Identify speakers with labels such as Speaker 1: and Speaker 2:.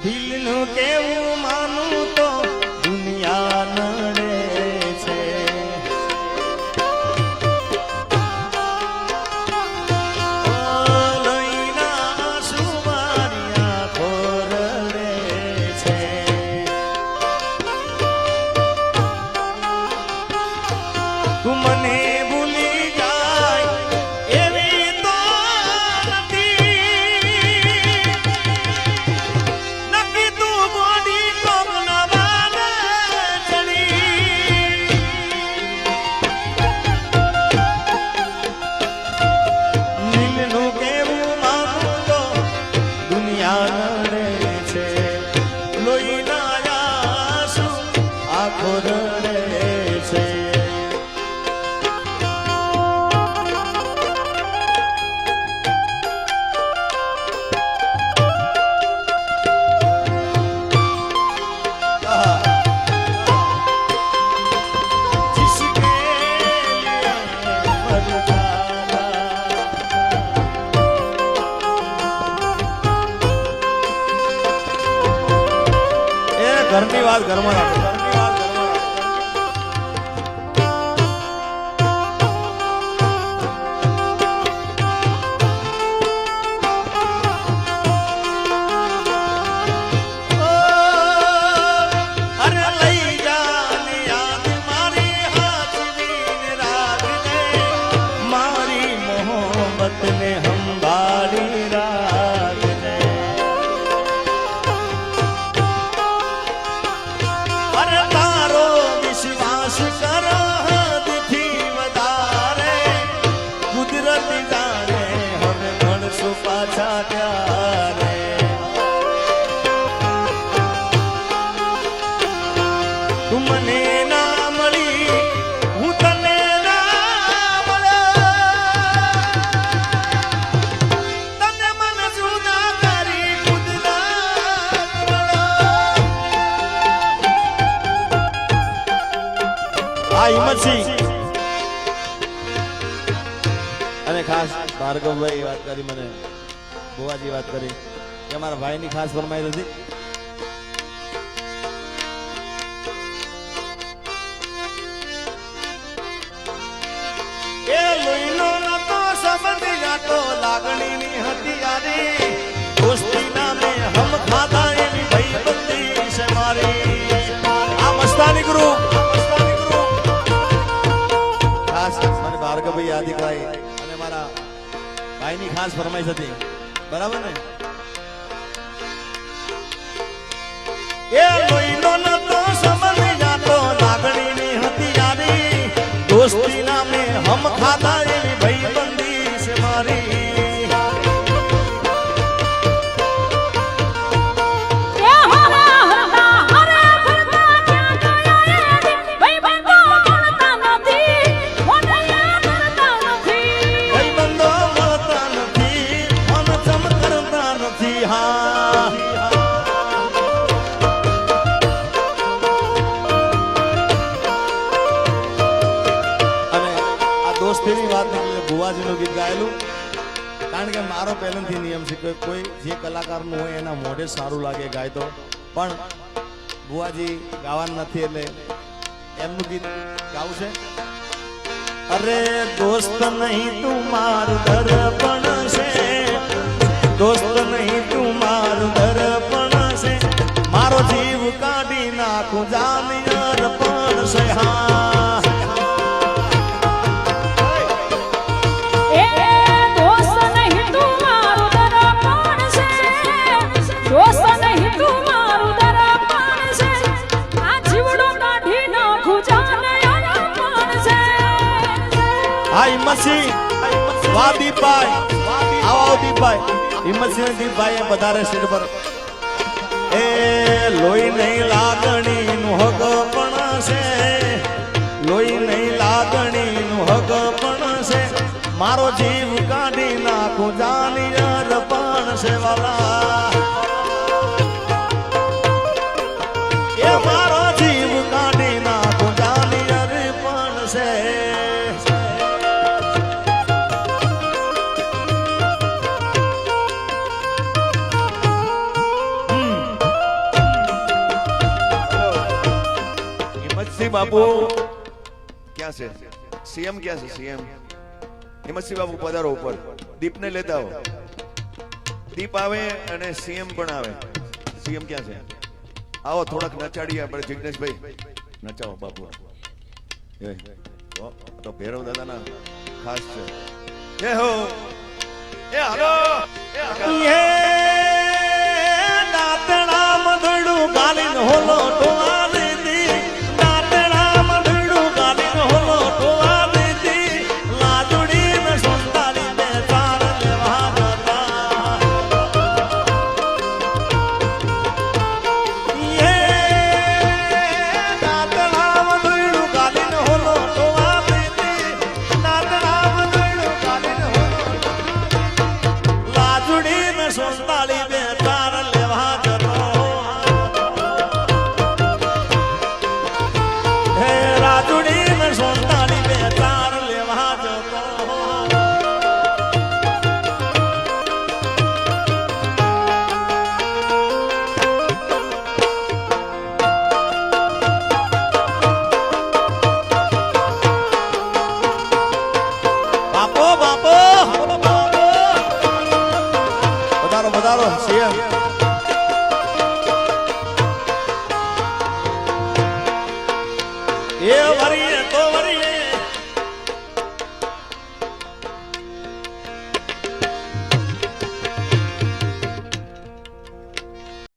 Speaker 1: દિલનું કેવું માનું તો દુનિયા નડે છે. લોહીના સુવારિયા ખોરડે છે. તું મને ભૂલી જાય એવી તો નથી, તું બોડી કોમના વાને ચડી. દિલનું કેવું માનું તો દુનિયા નડે છે. લોહીના આંસુ આંખો રડે છે. ઘરની વાત ઘરમાં રાખો. ઘરની વાત ઘરમાં રાખો. અરે લઈ જાને યાદ મારી હાથવીને રાખજે, મારી મોહબ્બતને સંભાળી રાખજે. અરે તારો વિશ્વાસ કર હદથી વધારે, કુદરત જાણે હવે મળશું પાછા ત્યારે. તું મને ના મળી, હું તને ના મળ્યો, તને મને જુદા કરી કુદરત મળ્યો. આ હિંમતસિંહ અને ખાસ ભાર્ગવભાઈ વાત કરી, મને ભુવાજી વાત કરી કે મારા ભાઈની ખાસ ફરમાઈ હતી. એ લોહીનો નતો સંબંધ જાતો, લાગણીની હતી યારી, દોસ્તી નામે હમ ખાધા એવી ભાઈબંધી છે મારી. આ મસ્તાની ગ્રુપ ખાસ મને ભાર્ગવભાઈ આદિકભાઈ અને મારા ભાઈની ખાસ ફરમાઈશ હતી. બરાબર ને? એ લોહીનો નતો સંબંધ જાતો, લાગણીની હતી યારી, દોસ્તી નામે હમ ખાધા એવી ભાઈબંધી છે મારી. દોસ્તીની વાત નીકળી ભુવાજીનું ગીત ગાયેલું, કારણ કે મારો પહેલેથી નિયમ છે કે કોઈ જે કલાકારનું હોય એના મોઢે સારું લાગે ગાય તો, પણ ભુવાજી ગાવાનું નથી એટલે એમનું ગીત ગાવું છે. અરે દોસ્ત નહીં તું મારું દર્પણ છે, દોસ્ત નહીં તું મારું દર્પણ છે, મારો જીવ કાઢી નાખું જાન અર્પણ છે. હા હિંમતસિંહ વાહ દીપભાઈ, આવો દીપભાઈ. હિંમતસિંહ દીપભાઈ એ વધારે સીટ પર. એ લોહી નહીં લાગણીનું હક પણ છે, લોહી નહીં લાગણીનું હક પણ છે, મારો જીવ કાઢી નાખું જાની અર્પણ છે વાલા. એ મારો જીવ કાઢી નાખું જાની અર્પણ છે.
Speaker 2: બાપુ ક્યાં છે? સીએમ ક્યાં છે? સીએમ હિંમતસિંહ બાપુ પધારો ઉપર. દીપને લેતા આવો. દીપ આવે અને સીએમ પણ આવે. સીએમ ક્યાં છે? આવો થોડાક નચાડીએ આપણે. જિગ્નેશભાઈ નચાવો બાપુ. તો ભૈરવ દાદાના ખાસ છે. જય હો. એ હાલો.
Speaker 1: એ દાતણા મધડું ગાલીન હોલો ટોવા દીધી, દાતણા મધડું ગાલીન હોલો ટોવા દીધી, લાજુડી ને સુંદરી ને ચાર લેવા જતા. એ દાતણા મધડું ગાલીન હોલો ટોવા દીધી, દાતણા મધડું ગાલીન હોલો લાજુડી ને સુંદરી ને ચાર લેવા જતો. હે રાજુડી ને સુંદરી ને ચાર લેવા જતો. બાપો બાપો વધારો વધારો સીએમ. એ વરી